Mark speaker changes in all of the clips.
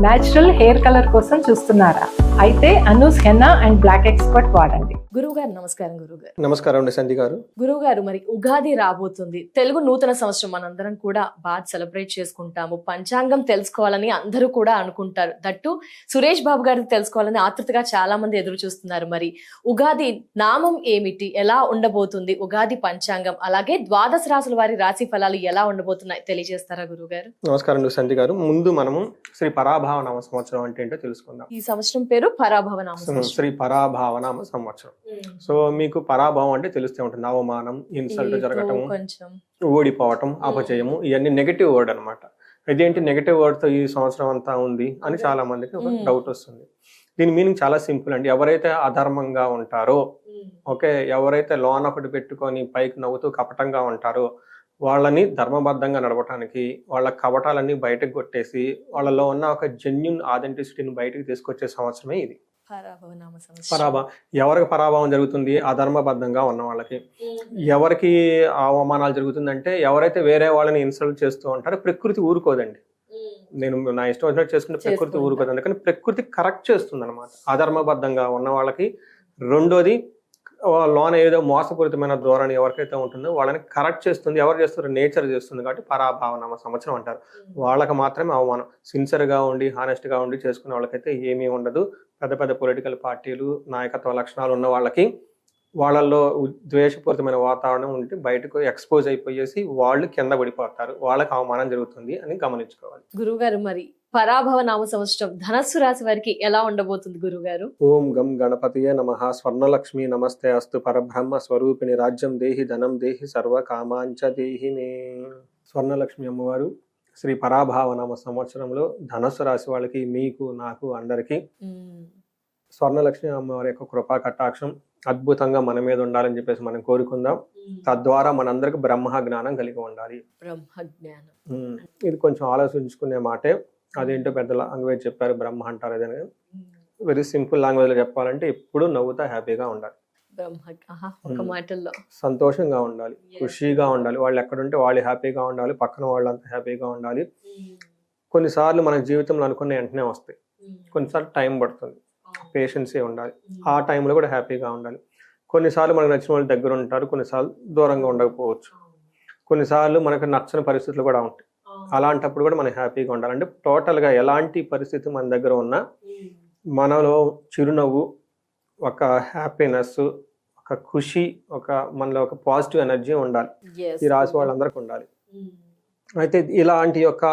Speaker 1: Natural hair colour కోసం చూస్తున్నారా? అయితే Anoos henna and black expert వాడండి.
Speaker 2: గురువు గారు నమస్కారం. గురువు గారు
Speaker 3: నమస్కారం అండి సంధి గారు.
Speaker 2: గురువు గారు, మరి ఉగాది రాబోతుంది. తెలుగు నూతన సంవత్సరం మనందరం కూడా బాగా సెలబ్రేట్ చేసుకుంటాము. పంచాంగం తెలుసుకోవాలని అందరూ కూడా అనుకుంటారు. దట్టు సురేష్ బాబు గారిని తెలుసుకోవాలని ఆతృతగా చాలా మంది ఎదురు చూస్తున్నారు. మరి ఉగాది నామం ఏమిటి, ఎలా ఉండబోతుంది, ఉగాది పంచాంగం, అలాగే ద్వాదశ రాశుల వారి రాశి ఫలాలు ఎలా ఉండబోతున్నాయి తెలియజేస్తారా గురువు గారు?
Speaker 3: నమస్కారం అండి సంధి గారు. ముందు మనము శ్రీ పరాభావ నామ సంవత్సరం అంటే ఏంటో తెలుసుకుందాం.
Speaker 2: ఈ సంవత్సరం పేరు పరాభవ నామ సంవత్సరం.
Speaker 3: శ్రీ పరాభావ నామ సంవత్సరం. సో మీకు పరాభావం అంటే తెలుస్తూ ఉంటుంది. అవమానం, ఇన్సల్ట్ జరగటం,
Speaker 2: కొంచెం
Speaker 3: ఓడిపోవటం, అపజయము, ఇవన్నీ నెగటివ్ వర్డ్ అనమాట. ఇదేంటి నెగటివ్ వర్డ్ తో ఈ సంవత్సరం అంతా ఉంది అని చాలా మందికి ఒక డౌట్ వస్తుంది. దీని మీనింగ్ చాలా సింపుల్ అండి. ఎవరైతే అధర్మంగా ఉంటారో, ఓకే, ఎవరైతే లోన్ ఒకటి పెట్టుకొని పైకి నవ్వుతూ కపటంగా ఉంటారో వాళ్ళని ధర్మబద్ధంగా నడవటానికి, వాళ్ళ కపటాలన్నీ బయటకు కొట్టేసి వాళ్ళలో ఉన్న ఒక జెన్యున్ ఆథెంటిసిటీని బయటకు తీసుకొచ్చే సంవత్సరమే ఇది
Speaker 2: పరాభవ నామ సంవత్సరం.
Speaker 3: పరాభావం. ఎవరికి పరాభావం జరుగుతుంది? అధర్మబద్ధంగా ఉన్న వాళ్ళకి. ఎవరికి అవమానాలు జరుగుతుందంటే ఎవరైతే వేరే వాళ్ళని ఇన్సల్ట్ చేస్తూ ఉంటారో ప్రకృతి ఊరుకోదండి. నేను నా ఇష్టం వచ్చినట్టు చేసుకుంటే ప్రకృతి ఊరుకోదు. అందుకని ప్రకృతి కరెక్ట్ చేస్తుంది అనమాట అధర్మబద్ధంగా ఉన్న వాళ్ళకి. రెండోది, లోన ఏదో మోసపూరితమైన ధోరణి ఎవరికైతే ఉంటుందో వాళ్ళని కరెక్ట్ చేస్తుంది. ఎవరు చేస్తారు? నేచర్ చేస్తుంది. కాబట్టి పరాభావనామ సంవత్సరం అంటారు. వాళ్ళకి మాత్రమే అవమానం. సిన్సియర్గా ఉండి హానెస్ట్గా ఉండి చేసుకునే వాళ్ళకైతే ఏమీ ఉండదు. పెద్ద పెద్ద పొలిటికల్ పార్టీలు, నాయకత్వ లక్షణాలు ఉన్న వాళ్ళకి వాళ్ళల్లో ద్వేషపూరితమైన వాతావరణం ఉంటే బయటకు ఎక్స్పోజ్ అయిపోయేసి వాళ్ళు కింద పడిపోతారు. వాళ్ళకి అవమానం జరుగుతుంది అని గమనించుకోవాలి.
Speaker 2: గురువు గారు, మరి పరాభవ నామ సంవత్సరం ధనస్సు రాశి వారికి ఎలా ఉండబోతుంది గురువు గారు?
Speaker 3: ఓం గం గణపతియే నమః. స్వర్ణలక్ష్మి నమస్తే అస్తు. పరబ్రహ్మ స్వరూపిణి రాజ్యం దేహి ధనం దేహి సర్వ కామాంచ దేహి మే. స్వర్ణలక్ష్మి అమ్మవారు శ్రీ పరాభావ నామ సంవత్సరంలో ధనస్సు రాశి వాళ్ళకి, మీకు, నాకు, అందరికీ స్వర్ణలక్ష్మి అమ్మవారి యొక్క కృపా కటాక్షం అద్భుతంగా మన మీద ఉండాలని చెప్పేసి మనం కోరుకుందాం. తద్వారా మనందరికి బ్రహ్మ జ్ఞానం కలిగి ఉండాలి.
Speaker 2: బ్రహ్మ జ్ఞానం
Speaker 3: ఇది కొంచెం ఆలోచించుకునే మాటే. అదేంటో పెద్ద లాంగ్వేజ్ చెప్పారు, బ్రహ్మ అంటారు. అదే వెరీ సింపుల్ లాంగ్వేజ్ లో చెప్పాలంటే ఎప్పుడు నవ్వుతా హ్యాపీగా ఉండాలి.
Speaker 2: ఒక మాటల్లో
Speaker 3: సంతోషంగా ఉండాలి, ఖుషీగా ఉండాలి. వాళ్ళు ఎక్కడుంటే వాళ్ళు హ్యాపీగా ఉండాలి, పక్కన వాళ్ళంతా హ్యాపీగా ఉండాలి. కొన్నిసార్లు మన జీవితంలో అనుకున్న వెంటనే వస్తాయి, కొన్నిసార్లు టైం పడుతుంది. పేషెన్సే ఉండాలి. ఆ టైంలో కూడా హ్యాపీగా ఉండాలి. కొన్నిసార్లు మనకు నచ్చిన వాళ్ళు దగ్గర ఉంటారు, కొన్నిసార్లు దూరంగా ఉండకపోవచ్చు. కొన్నిసార్లు మనకు నచ్చని పరిస్థితులు కూడా ఉంటాయి. అలాంటప్పుడు కూడా మనం హ్యాపీగా ఉండాలి. అంటే టోటల్గా ఎలాంటి పరిస్థితి మన దగ్గర ఉన్నా మనలో చిరునవ్వు, ఒక హ్యాపీనెస్, ఒక ఖుషి, మనలో ఒక పాజిటివ్ ఎనర్జీ ఉండాలి. ఈ రాశి వాళ్ళందరికీ ఉండాలి. అయితే ఇలాంటి యొక్క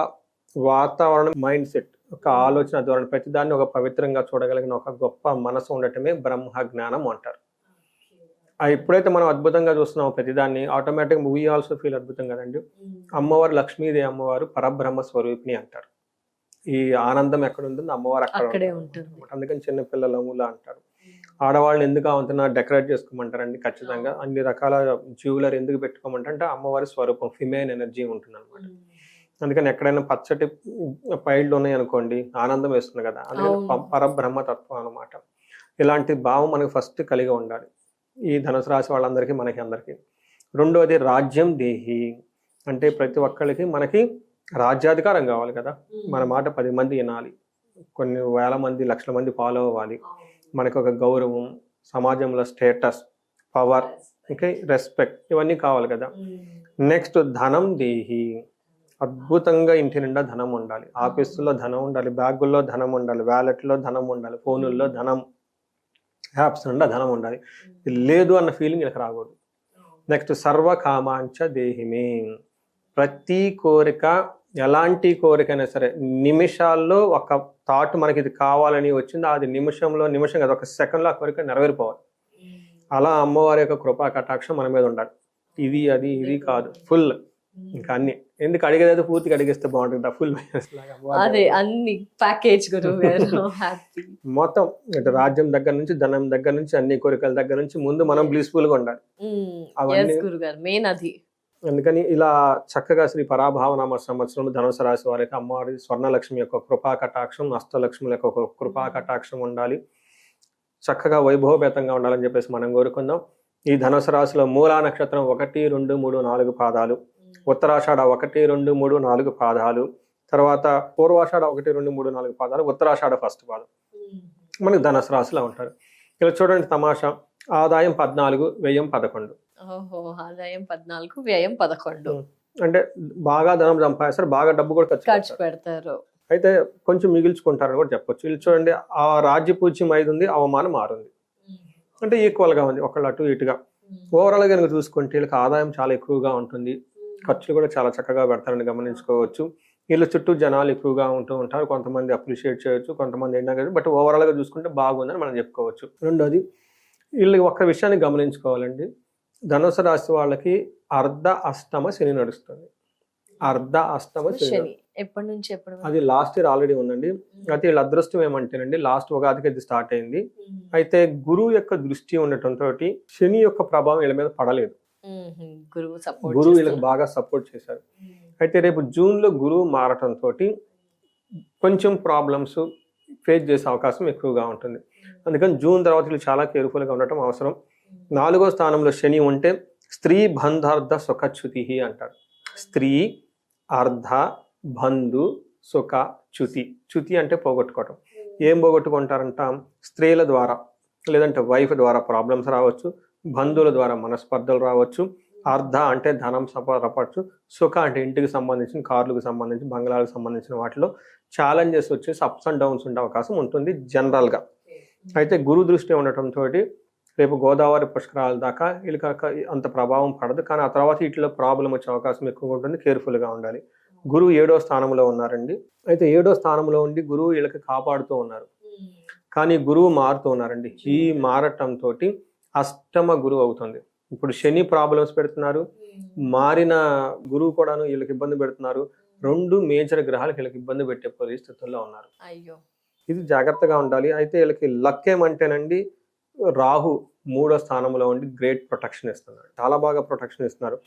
Speaker 3: వాతావరణం, మైండ్ సెట్, ఒక ఆలోచన ధోరణి, ప్రతిదాన్ని ఒక పవిత్రంగా చూడగలిగిన ఒక గొప్ప మనసు ఉండటమే బ్రహ్మ జ్ఞానం అంటారు. ఎప్పుడైతే మనం అద్భుతంగా చూస్తున్నామో ప్రతిదాన్ని, ఆటోమేటిక్గా వీ ఆల్సో ఫీల్ అద్భుతం కదండి. అమ్మవారు లక్ష్మీదేవి అమ్మవారు పరబ్రహ్మ స్వరూపిణి అంటారు. ఈ ఆనందం ఎక్కడ ఉంటుందో అమ్మవారు అక్కడే ఉంటుంది. అందుకని చిన్నపిల్లల మూల అంటారు. ఆడవాళ్ళని ఎందుకు అవుతున్నా డెకరేట్ చేసుకోమంటారండి. ఖచ్చితంగా అన్ని రకాల జ్యువెలరీ ఎందుకు పెట్టుకోమంటే అమ్మవారి స్వరూపం, ఫిమేన్ ఎనర్జీ ఉంటుంది అనమాట. అందుకని ఎక్కడైనా పచ్చటి పైళ్ళు ఉన్నాయి అనుకోండి, ఆనందం వేస్తుంది కదా. అందుకని పరబ్రహ్మతత్వం అనమాట. ఇలాంటి భావం మనకు ఫస్ట్ కలిగి ఉండాలి ఈ ధనుసు రాశి వాళ్ళందరికీ, మనకి అందరికీ. రెండోది రాజ్యం దేహి, అంటే ప్రతి ఒక్కరికి మనకి రాజ్యాధికారం కావాలి కదా. మన మాట 10 మంది వినాలి, కొన్ని వేల మంది, లక్షల మంది ఫాలో అవ్వాలి. మనకు ఒక గౌరవం, సమాజంలో స్టేటస్, పవర్, ఇంకా రెస్పెక్ట్, ఇవన్నీ కావాలి కదా. నెక్స్ట్ ధనం దేహి, అద్భుతంగా ఇంటి నిండా ధనం ఉండాలి. ఆఫీసులో ధనం ఉండాలి, బ్యాగుల్లో ధనం ఉండాలి, వ్యాలెట్లో ధనం ఉండాలి, ఫోనుల్లో ధనం, యాప్స్ నిండా ధనం ఉండాలి. లేదు అన్న ఫీలింగ్ ఇలా రాకూడదు. నెక్స్ట్ సర్వకామాంచ దేహిమే, ప్రతి కోరిక, ఎలాంటి కోరికైనా సరే నిమిషాల్లో ఒక థాట్ మనకి ఇది కావాలని వచ్చింది, అది నిమిషం కదా, ఒక సెకండ్లో ఆ కోరిక నెరవేరిపోవాలి. అలా అమ్మవారి యొక్క కృపా కటాక్షం మన మీద ఉండాలి. ఇది కాదు, ఫుల్. ఇంకా అన్ని ఎందుకు అడిగేది, పూర్తిగా అడిగేస్తే బాగుంటుంది. ఫుల్
Speaker 2: అదే అన్ని ప్యాకేజ్
Speaker 3: మొత్తం రాజ్యం దగ్గర నుంచి, ధనం దగ్గర నుంచి, అన్ని కోరికల దగ్గర నుంచి ముందు మనం బ్లిస్ఫుల్ గా ఉండాలి.
Speaker 2: అవన్నీ.
Speaker 3: అందుకని ఇలా చక్కగా శ్రీ పరాభావనామ సంవత్సరంలో ధనుసు రాశి వారికి అమ్మవారి స్వర్ణలక్ష్మి యొక్క కృపా కటాక్షం, అష్టలక్ష్మి యొక్క కృపా కటాక్షం ఉండాలి. చక్కగా వైభవపేతంగా ఉండాలని చెప్పేసి మనం కోరుకుందాం. ఈ ధనుసు రాశిలో మూలా నక్షత్రం 1, 2, 3, 4 పాదాలు, ఉత్తరాషాఢ 1, 2, 3, 4 పాదాలు, తర్వాత పూర్వాషాఢ 1, 2, 3, 4 పాదాలు, ఉత్తరాషాఢ ఫస్ట్ పాదం మనకి ధనుసు రాశిలో ఉంటారు. ఇలా చూడండి తమాషా, ఆదాయం 14, వ్యయం 11.
Speaker 2: ఓహో, ఆదాయం 14, వ్యయం 11.
Speaker 3: అంటే బాగా ధనం సంపాదిస్తారు, బాగా డబ్బు కూడా
Speaker 2: ఖర్చు పెడతారు.
Speaker 3: అయితే కొంచెం మిగిల్చుకుంటారని కూడా చెప్పొచ్చు. వీళ్ళు చూడండి, ఆ రాజ్య పూజ్యం 5 ఉంది, అవమానం 6 ఉంది, అంటే ఈక్వల్ గా ఉంది, ఒకళ్ళు అటు ఇటుగా. ఓవరాల్ గా కనుక చూసుకుంటే వీళ్ళకి ఆదాయం చాలా ఎక్కువగా ఉంటుంది, ఖర్చులు కూడా చాలా చక్కగా పెడతారని గమనించుకోవచ్చు. వీళ్ళ చుట్టూ జనాలు ఎక్కువగా ఉంటూ ఉంటారు, కొంతమంది అప్రిషియేట్ చేయొచ్చు, కొంతమంది ఏంటో కానీ, బట్ ఓవరాల్ గా చూసుకుంటే బాగుందని మనం చెప్పుకోవచ్చు. రెండోది, వీళ్ళకి ఒక్క విషయాన్ని గమనించుకోవాలండి, ధనుసు రాశి వాళ్ళకి అర్ధ అష్టమ శని నడుస్తుంది. అర్ధ అష్టమ శని
Speaker 2: ఎప్పటి నుంచి ఎప్పటి వరకు?
Speaker 3: అది లాస్ట్ ఇయర్ ఆల్రెడీ ఉందండి. అయితే వీళ్ళ అదృష్టం ఏమంటేనండి, లాస్ట్ ఉగాదికి అది స్టార్ట్ అయింది. అయితే గురువు యొక్క దృష్టి ఉండటంతో శని యొక్క ప్రభావం వీళ్ళ మీద పడలేదు. గురువు వీళ్ళకి బాగా సపోర్ట్ చేశారు. అయితే రేపు జూన్ లో గురువు మారటంతో కొంచెం ప్రాబ్లమ్స్ ఫేస్ చేసే అవకాశం ఎక్కువగా ఉంటుంది. అందుకని జూన్ తర్వాత వీళ్ళు చాలా కేర్ఫుల్ గా ఉండటం అవసరం. 4వ స్థానంలో శని ఉంటే స్త్రీ బంధార్థ సుఖచ్యుతి అంటారు. స్త్రీ అర్ధ బంధు సుఖ చ్యుతి. చ్యుతి అంటే పోగొట్టుకోవటం. ఏం పోగొట్టుకుంటారంట, స్త్రీల ద్వారా లేదంటే వైఫ్ ద్వారా ప్రాబ్లమ్స్ రావచ్చు, బంధువుల ద్వారా మనస్పర్ధలు రావచ్చు, అర్ధ అంటే ధనం సంపాదపరచు, సుఖ అంటే ఇంటికి సంబంధించిన, కార్లకు సంబంధించి, బంగ్లాలకు సంబంధించిన వాటిలో ఛాలెంజెస్ వచ్చేసి అప్స్ అండ్ డౌన్స్ ఉండే అవకాశం ఉంటుంది జనరల్గా. అయితే గురు దృష్టి ఉండటంతో రేపు గోదావరి పుష్కరాల దాకా వీళ్ళకి అంత ప్రభావం పడదు, కానీ ఆ తర్వాత వీటిలో ప్రాబ్లం వచ్చే అవకాశం ఎక్కువగా ఉంటుంది, కేర్ఫుల్గా ఉండాలి. గురువు 7వ స్థానంలో ఉన్నారండి. అయితే 7వ స్థానంలో ఉండి గురువు వీళ్ళకి కాపాడుతూ ఉన్నారు, కానీ గురువు మారుతూ ఉన్నారండి. ఈ మారటంతో అష్టమ గురువు అవుతుంది. ఇప్పుడు శని ప్రాబ్లమ్స్ పెడుతున్నారు, మారిన గురువు కూడాను వీళ్ళకి ఇబ్బంది పెడుతున్నారు. 2 మేజర్ గ్రహాలకు వీళ్ళకి ఇబ్బంది పెట్టే పరిస్థితుల్లో ఉన్నారు.
Speaker 2: అయ్యో, ఇది
Speaker 3: జాగ్రత్తగా ఉండాలి. అయితే వీళ్ళకి లక్ ఏమంటేనండి, రాహు 3వ స్థానంలో ఉండి గ్రేట్ ప్రొటెక్షన్ ఇస్తున్నారు, చాలా బాగా ప్రొటెక్షన్ ఇస్తున్నారు.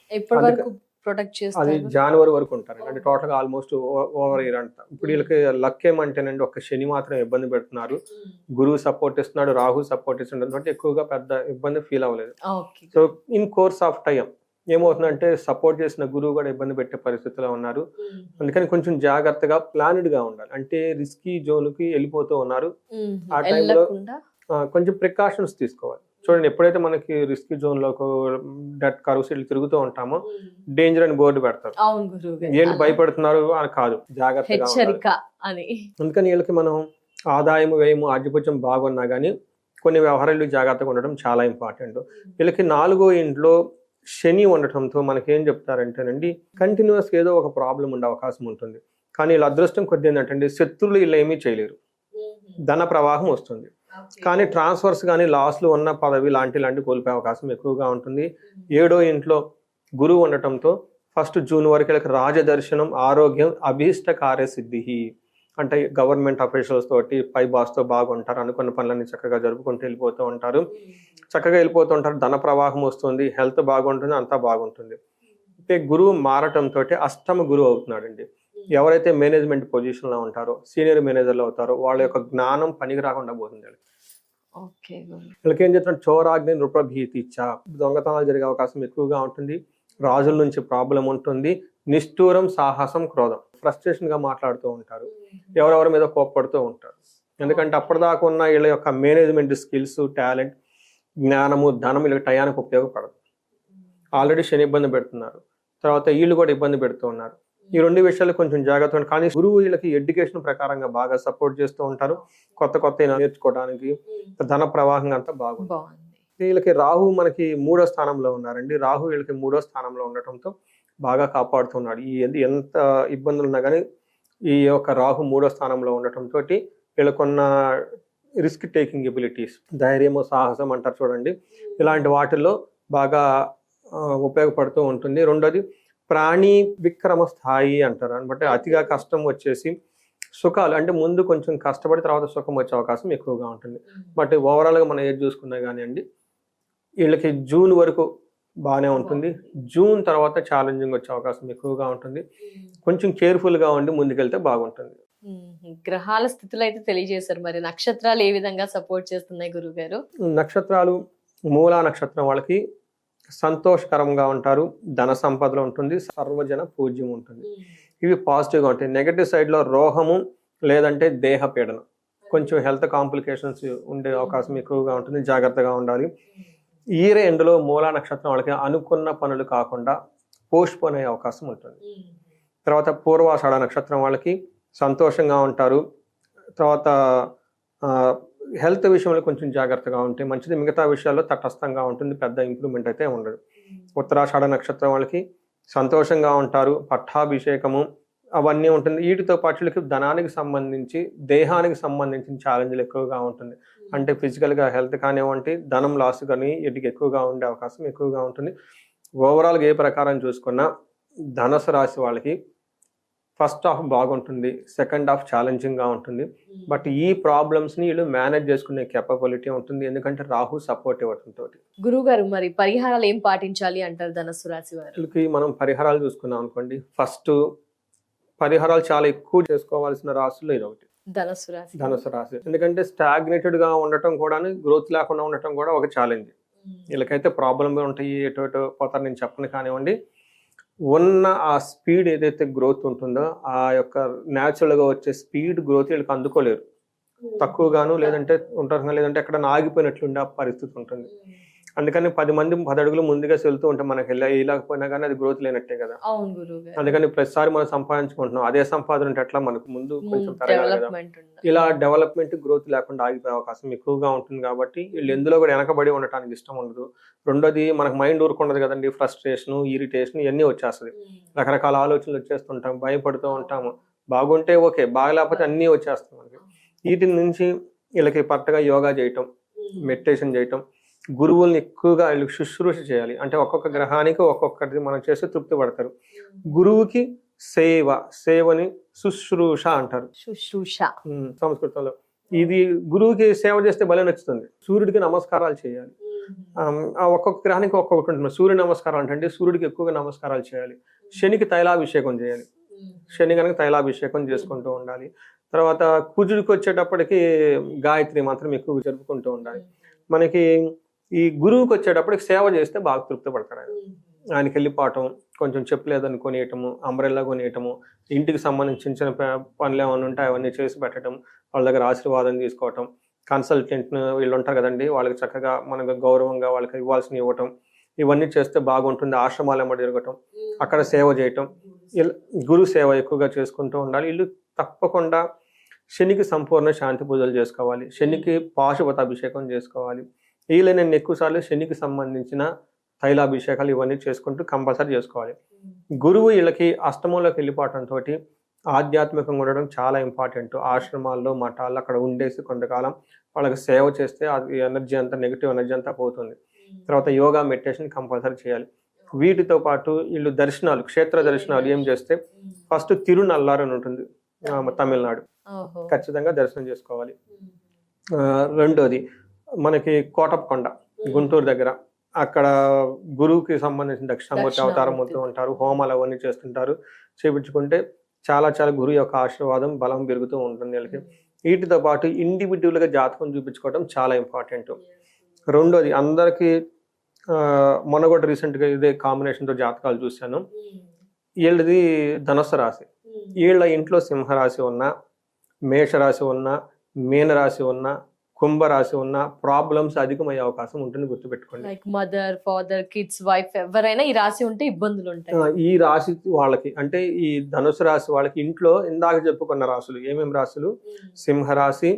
Speaker 3: అది జనవరి వరకు ఉంటారు, అంటే టోటల్ గా ఆల్మోస్ట్ ఓవర్ ఇయర్ అంట. ఇప్పుడు వీళ్ళకి లక్ ఏమంటేనండి, ఒక్క శని మాత్రం ఇబ్బంది పెడుతున్నారు, గురువు సపోర్ట్ ఇస్తున్నాడు, రాహు సపోర్ట్ ఇస్తున్నాడు, ఎక్కువగా పెద్ద ఇబ్బంది ఫీల్ అవ్వలేదు. So in course of time ఏమవుతుందంటే, సపోర్ట్ చేసిన గురువు కూడా ఇబ్బంది పెట్టే పరిస్థితిలో ఉన్నారు. అందుకని కొంచెం జాగ్రత్తగా ప్లాన్డ్ గా ఉండాలి. అంటే రిస్కీ జోన్ కి వెళ్ళిపోతూ ఉన్నారు, ఆ టైంలో కొంచెం ప్రికాషన్స్ తీసుకోవాలి. చూడండి, ఎప్పుడైతే మనకి రిస్కీ జోన్ లో డెట్ కర్వ్స్ తిరుగుతూ ఉంటామో డేంజర్ అని బోర్డు పెడతారు. ఏంటి భయపడుతున్నారు అని కాదు, జాగ్రత్తగా. అందుకని వీళ్ళకి మనం ఆదాయం వ్యయము ఆధిపత్యం బాగున్నా కానీ కొన్ని వ్యవహారాలు జాగ్రత్తగా ఉండటం చాలా ఇంపార్టెంట్. వీళ్ళకి 4వ ఇంట్లో శని ఉండటంతో మనకి ఏం చెప్తారంటేనండి, కంటిన్యూస్ ఏదో ఒక ప్రాబ్లం ఉండే అవకాశం ఉంటుంది. కానీ వీళ్ళ అదృష్టం కొద్ది ఏంటంటే, శత్రువులు వీళ్ళు ఏమీ చేయలేరు, ధన ప్రవాహం వస్తుంది. కానీ ట్రాన్స్ఫర్స్ కానీ లాస్లో ఉన్న పదవి లాంటి కోల్పోయే అవకాశం ఎక్కువగా ఉంటుంది. 7వ ఇంట్లో గురువు ఉండటంతో 1 జూన్ వరకు వీళ్ళకి రాజదర్శనం, ఆరోగ్యం, అభీష్ట కార్యసిద్ధి. అంటే గవర్నమెంట్ అఫీషియల్స్ తోటి, పై బాస్తో బాగుంటారు, అనుకున్న పనులన్నీ చక్కగా జరుపుకుంటూ వెళ్ళిపోతూ ఉంటారు, ధన ప్రవాహం వస్తుంది, హెల్త్ బాగుంటుంది, అంతా బాగుంటుంది. అంటే గురువు మారటంతో అష్టమ గురువు అవుతున్నాడండి. ఎవరైతే మేనేజ్మెంట్ పొజిషన్ లో ఉంటారో, సీనియర్ మేనేజర్లు అవుతారో, వాళ్ళ యొక్క జ్ఞానం పనికి రాకుండా పోతుంది. వీళ్ళకి ఏం చెప్తున్నారు, చోరాగ్ని నృపభీతిచ్చ, దొంగతనాలు జరిగే అవకాశం ఎక్కువగా ఉంటుంది, రాజుల నుంచి ప్రాబ్లం ఉంటుంది, నిష్ఠూరం, సాహసం, క్రోధం, ఫ్రస్ట్రేషన్ గా మాట్లాడుతూ ఉంటారు, ఎవరెవరి మీద కోప్పడుతూ ఉంటారు. ఎందుకంటే అప్పటిదాకా ఉన్న వీళ్ళ యొక్క మేనేజ్మెంట్ స్కిల్స్, టాలెంట్, జ్ఞానము, ధనం వీళ్ళకి టయానికి ఉపయోగపడదు. ఆల్రెడీ శని ఇబ్బంది పెడుతున్నారు, తర్వాత వీళ్ళు కూడా ఇబ్బంది పెడుతూ ఉన్నారు. ఈ 2 విషయాలు కొంచెం జాగ్రత్తగా. కానీ గురువు వీళ్ళకి ఎడ్యుకేషన్ ప్రకారంగా బాగా సపోర్ట్ చేస్తూ ఉంటారు, కొత్త నేర్చుకోవడానికి, ధన ప్రవాహం అంతా బాగుంది. వీళ్ళకి రాహు మనకి 3వ స్థానంలో ఉన్నారండి. రాహు వీళ్ళకి 3వ స్థానంలో ఉండటంతో బాగా కాపాడుతున్నాడు. ఎంత ఇబ్బందులు ఉన్నా కానీ ఈ యొక్క రాహు 3వ స్థానంలో ఉండటంతో వీళ్ళకున్న రిస్క్ టేకింగ్ ఎబిలిటీస్, ధైర్యము, సాహసం అంటారు చూడండి, ఇలాంటి వాటిల్లో బాగా ఉపయోగపడుతూ ఉంటుంది. రెండోది, ప్రాణి విక్రమ స్థాయి అంటారు, అంటే అతిగా కష్టం వచ్చేసి సుఖాలు, అంటే ముందు కొంచెం కష్టపడి తర్వాత సుఖం వచ్చే అవకాశం ఎక్కువగా ఉంటుంది. బట్ ఓవరాల్గా మనం ఏది చూసుకున్నా కానివ్వండి, వీళ్ళకి జూన్ వరకు బాగానే ఉంటుంది, జూన్ తర్వాత ఛాలెంజింగ్ వచ్చే అవకాశం ఎక్కువగా ఉంటుంది. కొంచెం కేర్ఫుల్గా ఉండి ముందుకెళ్తే బాగుంటుంది.
Speaker 2: గ్రహాల స్థితులు అయితే తెలియజేశారు. మరి నక్షత్రాలు ఏ విధంగా సపోర్ట్ చేస్తున్నాయి గురువు గారు?
Speaker 3: నక్షత్రాలు, మూలా నక్షత్రం వాళ్ళకి సంతోషకరంగా ఉంటారు, ధన సంపదలు ఉంటుంది, సర్వజన పూజ్యం ఉంటుంది. ఇవి పాజిటివ్గా ఉంటాయి. నెగటివ్ సైడ్లో రోహము లేదంటే దేహ పీడన, కొంచెం హెల్త్ కాంప్లికేషన్స్ ఉండే అవకాశం ఎక్కువగా ఉంటుంది, జాగ్రత్తగా ఉండాలి. ఈర ఎండులో మూలా నక్షత్రం వాళ్ళకి అనుకున్న పనులు కాకుండా పోస్ట్ పోన్ అయ్యే అవకాశం ఉంటుంది. తర్వాత పూర్వాషాఢ నక్షత్రం వాళ్ళకి సంతోషంగా ఉంటారు. తర్వాత హెల్త్ విషయంలో కొంచెం జాగ్రత్తగా ఉంటే మంచిది, మిగతా విషయాల్లో తటస్థంగా ఉంటుంది, పెద్ద ఇంప్రూవ్మెంట్ అయితే ఉండదు. ఉత్తరాషాఢ నక్షత్రం వాళ్ళకి సంతోషంగా ఉంటారు, పట్టాభిషేకము అవన్నీ ఉంటుంది. వీటితో పాటు వీళ్ళకి ధనానికి సంబంధించి దేహానికి సంబంధించిన ఛాలెంజ్లు ఎక్కువగా ఉంటుంది. అంటే ఫిజికల్గా హెల్త్ కానివ్వండి, ధనం లాస్ కానీ వీటికి ఎక్కువగా ఉండే అవకాశం ఎక్కువగా ఉంటుంది. ఓవరాల్గా ఏ ప్రకారం చూసుకున్నా ధనుసు రాశి వాళ్ళకి ఫస్ట్ హాఫ్ బాగుంటుంది, సెకండ్ హాఫ్ ఛాలెంజింగ్గా ఉంటుంది. బట్ ఈ ప్రాబ్లమ్స్ని వీళ్ళు మేనేజ్ చేసుకునే కెపబిలిటీ ఉంటుంది, ఎందుకంటే రాహు సపోర్ట్ ఇవ్వడంతో.
Speaker 2: గురువు గారు, మరి పరిహారాలు ఏం పాటించాలి అంటారు ధనుసు రాశి వారు?
Speaker 3: వీళ్ళకి మనం పరిహారాలు చూసుకున్నాం అనుకోండి, ఫస్ట్ పరిహారాలు చాలా ఎక్కువ చేసుకోవాల్సిన రాశుల్లో ఇది ఒకటి ధనుసు రాశి. ఎందుకంటే స్టాగ్నేటెడ్ గా ఉండటం కూడా, గ్రోత్ లేకుండా ఉండటం కూడా ఒక ఛాలెంజ్. వీళ్ళకైతే ప్రాబ్లమ్ ఉంటాయి, ఎటు పోతారు నేను చెప్పను కానివ్వండి. ఉన్న ఆ స్పీడ్ ఏదైతే గ్రోత్ ఉంటుందో ఆ యొక్క న్యాచురల్ గా వచ్చే స్పీడ్ గ్రోత్ వీళ్ళకి అందుకోలేరు, తక్కువగాను లేదంటే ఉంటారు, లేదంటే ఎక్కడ ఆగిపోయినట్లుండే ఆ పరిస్థితి ఉంటుంది. అందుకని 10 మంది 10 అడుగులు ముందుగా వెళ్తూ ఉంటే మనకి వెళ్ళకపోయినా కానీ అది గ్రోత్ లేనట్టే కదా. అందుకని ప్రతిసారి మనం సంపాదించుకుంటున్నాం, అదే సంపాదన ఉంటే ఎట్లా మనకు ముందు కొంచెం పెరగాలి కదా. ఇలా డెవలప్మెంట్ గ్రోత్ లేకుండా ఆగిపోయే అవకాశం ఎక్కువగా ఉంటుంది. కాబట్టి వీళ్ళు ఎందులో కూడా వెనకబడి ఉండటానికి ఇష్టం ఉండదు. రెండోది, మనకు మైండ్ ఊరుకుండదు కదండి, ఫ్రస్ట్రేషన్, ఇరిటేషన్ ఇవన్నీ వచ్చేస్తుంది, రకరకాల ఆలోచనలు వచ్చేస్తుంటాం, భయపడుతూ ఉంటాము. బాగుంటే ఓకే, బాగలేకపోతే అన్నీ వచ్చేస్తాం మనకి. వీటి నుంచి వీళ్ళకి పట్టగా యోగా చేయటం, మెడిటేషన్ చేయటం, గురువుల్ని ఎక్కువగా వీళ్ళకి శుశ్రూష చేయాలి. అంటే ఒక్కొక్క గ్రహానికి ఒక్కొక్కటి మనం చేస్తే తృప్తి పడతారు. గురువుకి సేవని శుశ్రూష అంటారు, సంస్కృతంలో. ఇది గురువుకి సేవ చేస్తే భలే నచ్చుతుంది. సూర్యుడికి నమస్కారాలు చేయాలి. ఒక్కొక్క గ్రహానికి ఒక్కొక్కటి ఉంటుంది. సూర్య నమస్కారం అంటే సూర్యుడికి ఎక్కువగా నమస్కారాలు చేయాలి. శనికి తైలాభిషేకం చేయాలి, శని కనుక తైలాభిషేకం చేసుకుంటూ ఉండాలి. తర్వాత కుజుడికి వచ్చేటప్పటికి గాయత్రి మంత్రం ఎక్కువ జరుపుకుంటూ ఉండాలి. మనకి ఈ గురువుకి వచ్చేటప్పటికి సేవ చేస్తే బాగా తృప్తి పడతాడు ఆయన. ఆయనకి వెళ్ళిపోవటం, కొంచెం చెప్పులేదని కొనియటము, అంబ్రెల్లా కొనియటము, ఇంటికి సంబంధించిన చిన్న పనులు ఏమైనా ఉంటే అవన్నీ చేసి పెట్టడం, వాళ్ళ దగ్గర ఆశీర్వాదం తీసుకోవటం, కన్సల్టెంట్ వీళ్ళు ఉంటారు కదండి, వాళ్ళకి చక్కగా మనకు గౌరవంగా వాళ్ళకి ఇవ్వాల్సిన ఇవ్వటం, ఇవన్నీ చేస్తే బాగుంటుంది. ఆశ్రమాలు ఎమ్మడి తిరగటం, అక్కడ సేవ చేయటం, గురు సేవ ఎక్కువగా చేసుకుంటూ ఉండాలి. వీళ్ళు తప్పకుండా శనికి సంపూర్ణ శాంతి పూజలు చేసుకోవాలి, శనికి పాశుపత అభిషేకం చేసుకోవాలి. వీళ్ళ నేను ఎక్కువసార్లు శనికి సంబంధించిన తైలాభిషేకాలు ఇవన్నీ చేసుకుంటూ కంపల్సరీ చేసుకోవాలి. గురువు వీళ్ళకి అష్టమంలోకి వెళ్ళిపోవడంతో ఆధ్యాత్మికంగా ఉండడం చాలా ఇంపార్టెంట్. ఆశ్రమాల్లో, మఠాల్లో అక్కడ ఉండేసి కొంతకాలం వాళ్ళకి సేవ చేస్తే అది ఎనర్జీ అంతా, నెగిటివ్ ఎనర్జీ అంతా పోతుంది. తర్వాత యోగా, మెడిటేషన్ కంపల్సరీ చేయాలి. వీటితో పాటు వీళ్ళు దర్శనాలు, క్షేత్ర దర్శనాలు ఏం చేస్తే, ఫస్ట్ తిరునల్లారు అని ఉంటుంది తమిళనాడు, ఖచ్చితంగా దర్శనం చేసుకోవాలి. రెండోది మనకి కోటప్పకొండ గుంటూరు దగ్గర, అక్కడ గురువుకి సంబంధించిన దక్షిణామూర్తి అవతారం అవుతూ ఉంటారు, హోమాలు అవన్నీ చేస్తుంటారు. చేపించుకుంటే చాలా చాలా గురువు యొక్క ఆశీర్వాదం, బలం పెరుగుతూ ఉంటుంది వీళ్ళకి. వీటితో పాటు ఇండివిజువల్గా జాతకం చూపించుకోవడం చాలా ఇంపార్టెంట్. రెండోది, అందరికీ మొన్న కూడా రీసెంట్గా ఇదే కాంబినేషన్తో జాతకాలు చూశాను. వీళ్ళది ధనుసు రాశి. వీళ్ళ ఇంట్లో సింహరాశి ఉన్నా, మేషరాశి ఉన్నా, మీనరాశి ఉన్నా, కుంభరాశి ఉన్న ప్రాబ్లమ్స్ అధికమయ్యే అవకాశం ఉంటుంది, గుర్తుపెట్టుకోండి.
Speaker 2: Like mother, father, kids, wife ఎవరైనా ఈ రాశి ఉంటే ఇబ్బందులు ఉంటాయి.
Speaker 3: ఈ రాశి వాళ్ళకి అంటే ఈ ధనుసు రాశి వాళ్ళకి ఇంట్లో ఇందాక చెప్పుకున్న రాశులు ఏమేమి రాశులు, సింహరాశి,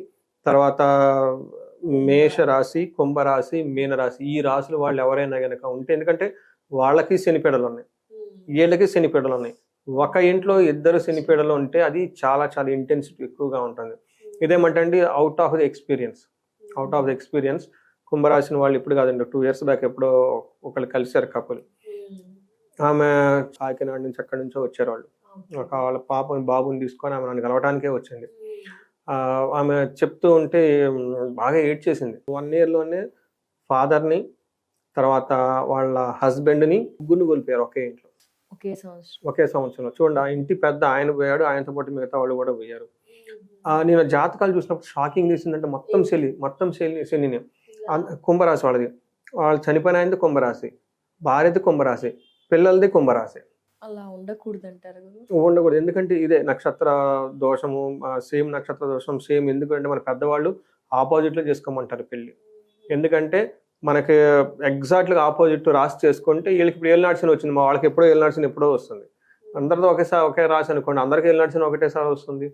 Speaker 3: తర్వాత మేషరాశి, కుంభరాశి, మీనరాశి, ఈ రాశులు వాళ్ళు ఎవరైనా కనుక ఉంటే, ఎందుకంటే వాళ్ళకి శనిపీడలు ఉన్నాయి, వీళ్ళకి శనిపీడలు ఉన్నాయి. ఒక ఇంట్లో ఇద్దరు శనిపీడలు ఉంటే అది చాలా చాలా ఇంటెన్సిటీ ఎక్కువగా ఉంటుంది. ఇదేమంటే అవుట్ ఆఫ్ ది ఎక్స్పీరియన్స్ కుంభరాశిని వాళ్ళు ఇప్పుడు కాదండి, 2 years బ్యాక్ ఎప్పుడో ఒకళ్ళు కలిశారు కపుల్. ఆమె కాకినాడ నుంచి అక్కడి నుంచో వచ్చారు వాళ్ళు. వాళ్ళ బాబుని తీసుకొని ఆమె నన్ను కలవటానికే వచ్చింది. ఆమె చెప్తూ ఉంటే బాగా ఏడ్చేసింది. 1 yearలోనే ఫాదర్ని, తర్వాత వాళ్ళ హస్బెండ్ని, ముగ్గురిని కోల్పోయారు ఒకే ఇంట్లో, ఒకే సంవత్సరంలో. చూడండి, ఆ ఇంటి పెద్ద ఆయన పోయాడు, ఆయనతో పాటు మిగతా వాళ్ళు కూడా పోయారు. నేను జాతకాలు చూసినప్పుడు షాకింగ్ తీసిందంటే మొత్తం శనిని. కుంభరాశి వాళ్ళది, వాళ్ళు చనిపోయిన ఆయనది కుంభరాశి, భార్యది కుంభరాశి, పిల్లలది కుంభరాశి.
Speaker 2: అలా ఉండకూడదు అంటారు గురు.
Speaker 3: ఉండకూడదు. ఎందుకంటే ఇదే నక్షత్ర దోషము, సేమ్ నక్షత్ర దోషం సేమ్. ఎందుకంటే మన పెద్దవాళ్ళు ఆపోజిట్లో చేసుకోమంటారు పెళ్లి. ఎందుకంటే మనకి ఎగ్జాక్ట్గా ఆపోజిట్ రాసి చేసుకుంటే వీళ్ళకి ఇప్పుడు ఏలినాడ్సిన వచ్చింది, మా వాళ్ళకి ఎప్పుడో ఏలినాడ్సిన ఎప్పుడో వస్తుంది. అందరితో ఒకే రాసి అనుకోండి, అందరికీ ఏలినాడ్సిన ఒకటేసారి వస్తుంది.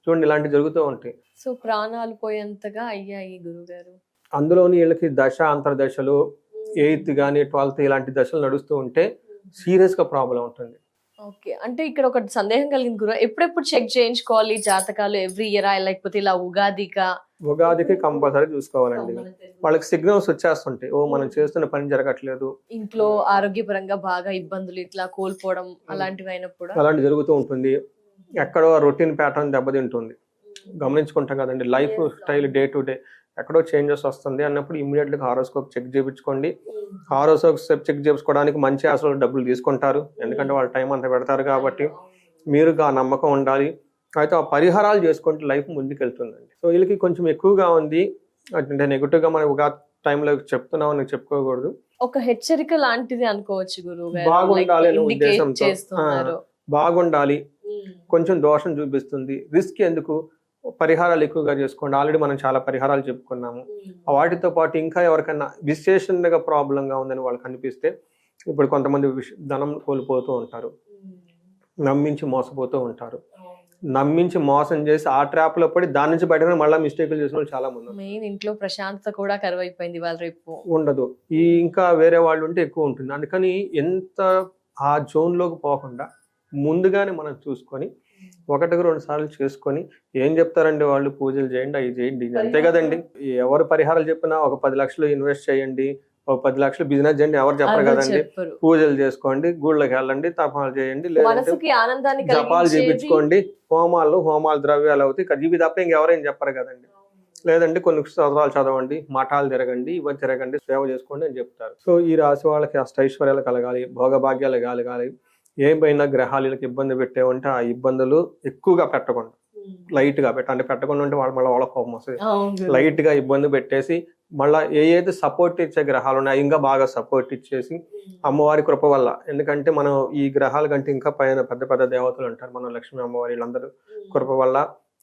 Speaker 3: చూడండి ఇలాంటివి జరుగుతూ ఉంటాయి.
Speaker 2: సో ప్రాణాలు పోయేంతగా అయ్యాయి గురుగారు.
Speaker 3: అందులోని వీళ్ళకి దశ అంతర్దశలు 8th కానీ 12th ఇలాంటి దశలు నడుస్తూ ఉంటే సీరియస్గా ప్రాబ్లం ఉంటుంది.
Speaker 2: ఓకే, అంటే ఇక్కడ ఒక సందేహం కలిగింది గురు, ఎప్పుడెప్పుడు చెక్ చేయించుకోవాలి జాతకాలు? ఎవ్రీ ఇయర్ లేకపోతే ఇలా
Speaker 3: ఉగాదికి కంపల్సరీ చూసుకోవాలండి. వాళ్ళకి సిగ్నల్స్ వచ్చేస్తుంటాయి, ఓ మనం చేస్తున్న పని జరగట్లేదు,
Speaker 2: ఇంట్లో ఆరోగ్యపరంగా బాగా ఇబ్బందులు ఇట్లా కోల్పోవడం అలాంటివి అయినప్పుడు
Speaker 3: అలాంటి జరుగుతూ ఉంటుంది. ఎక్కడో రొటీన్ ప్యాటర్న్ దెబ్బతింటుంది, గమనించుకుంటాం కదండి. Life style day to day ఎక్కడో చేంజెస్ వస్తుంది అన్నప్పుడు ఇమ్మీడియట్గా హారోస్కోప్ చెక్ చేయించుకోండి. హారోస్కోప్ చెక్ చేసుకోవడానికి మంచి అసలు డబ్బులు తీసుకుంటారు, ఎందుకంటే వాళ్ళు టైం అంతా పెడతారు కాబట్టి. మీరు ఆ నమ్మకం ఉండాలి. అయితే ఆ పరిహారాలు చేసుకుంటే లైఫ్ ముందుకు వెళ్తుందండి. సో వీళ్ళకి కొంచెం ఎక్కువగా ఉంది అంటే నెగిటివ్గా మనం ఉగాది టైంలో చెప్తున్నామని చెప్పుకోకూడదు.
Speaker 2: ఒక హెచ్చరిక లాంటిది అనుకోవచ్చు గురువు
Speaker 3: బాగుండాలి అనే ఉద్దేశంతో బాగుండాలి. కొంచెం దోషం చూపిస్తుంది, రిస్క్ ఎందుకు, పరిహారాలు ఎక్కువగా చేసుకోండి. ఆల్రెడీ మనం చాలా పరిహారాలు చెప్పుకున్నాము. వాటితో పాటు ఇంకా ఎవరికైనా విశేషంగా ప్రాబ్లంగా ఉందని వాళ్ళకి అనిపిస్తే, ఇప్పుడు కొంతమంది ధనం కోల్పోతూ ఉంటారు, నమ్మించి మోసపోతూ ఉంటారు. నమ్మించి మోసం చేసి ఆ ట్రాప్ లో పడి దాని నుంచి బయట మళ్ళీ మిస్టేక్లు చేసిన వాళ్ళు చాలా మంది.
Speaker 2: మెయిన్ ఇంట్లో ప్రశాంతత కూడా కరువైపోయింది, వాళ్ళ రేపు
Speaker 3: ఉండదు. ఇంకా వేరే వాళ్ళు ఉంటే ఎక్కువ ఉంటుంది. అందుకని ఎంత ఆ జోన్ లోకి పోకుండా ముందుగానే మనం చూసుకొని 1-2 సార్లు చేసుకొని, ఏం చెప్తారండి వాళ్ళు, పూజలు చేయండి, అవి చేయండి, అంతే కదండి. ఎవరు పరిహారాలు చెప్పినా ఒక 10 లక్షలు ఇన్వెస్ట్ చేయండి, ఒక 10 లక్షలు బిజినెస్ చేయండి ఎవరు చెప్పరు కదండి. పూజలు చేసుకోండి, గుళ్ళకి వెళ్ళండి, తపాలు చేయండి, లేదంటే జపాలు చేయించుకోండి, హోమాలు ద్రవ్యాలు అవుతాయి, ఇవి తప్ప ఇంకెవరేం చెప్పరు కదండి. లేదంటే కొన్ని సంవత్సరాలు చదవండి, మఠాలు తిరగండి, ఇవన్నీ తిరగండి, సేవ చేసుకోండి అని చెప్తారు. సో ఈ రాశి వాళ్ళకి అష్టైశ్వర్యాలు కలగాలి, భోగభాగ్యాలు కలగాలి. ఏమైనా గ్రహాలకు ఇబ్బంది పెట్టేవంటే ఆ ఇబ్బందులు ఎక్కువగా పెట్టకుండా లైట్ గా అంటే పెట్టకుండా ఉంటే మళ్ళీ వాళ్ళ కోపం వస్తుంది. లైట్ గా ఇబ్బంది పెట్టేసి మళ్ళీ ఏదైతే సపోర్ట్ ఇచ్చే గ్రహాలు ఉన్నాయి ఇంకా బాగా సపోర్ట్ ఇచ్చేసి అమ్మవారి కృప వల్ల, ఎందుకంటే మనం ఈ గ్రహాల కంటే ఇంకా పైన పెద్ద పెద్ద దేవతలు ఉంటారు, మనం లక్ష్మీ అమ్మవారి వీళ్ళందరూ కృప వల్ల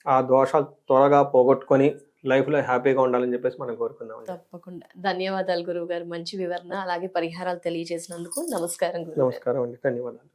Speaker 3: ఆ దోషాలు త్వరగా పోగొట్టుకొని లైఫ్ లో హ్యాపీగా ఉండాలని చెప్పేసి మనం కోరుకుందాం.
Speaker 2: తప్పకుండా. ధన్యవాదాలు గురువు గారు, మంచి వివరణ అలాగే పరిహారాలు తెలియజేసినందుకు. నమస్కారం.
Speaker 3: నమస్కారం అండి, ధన్యవాదాలు.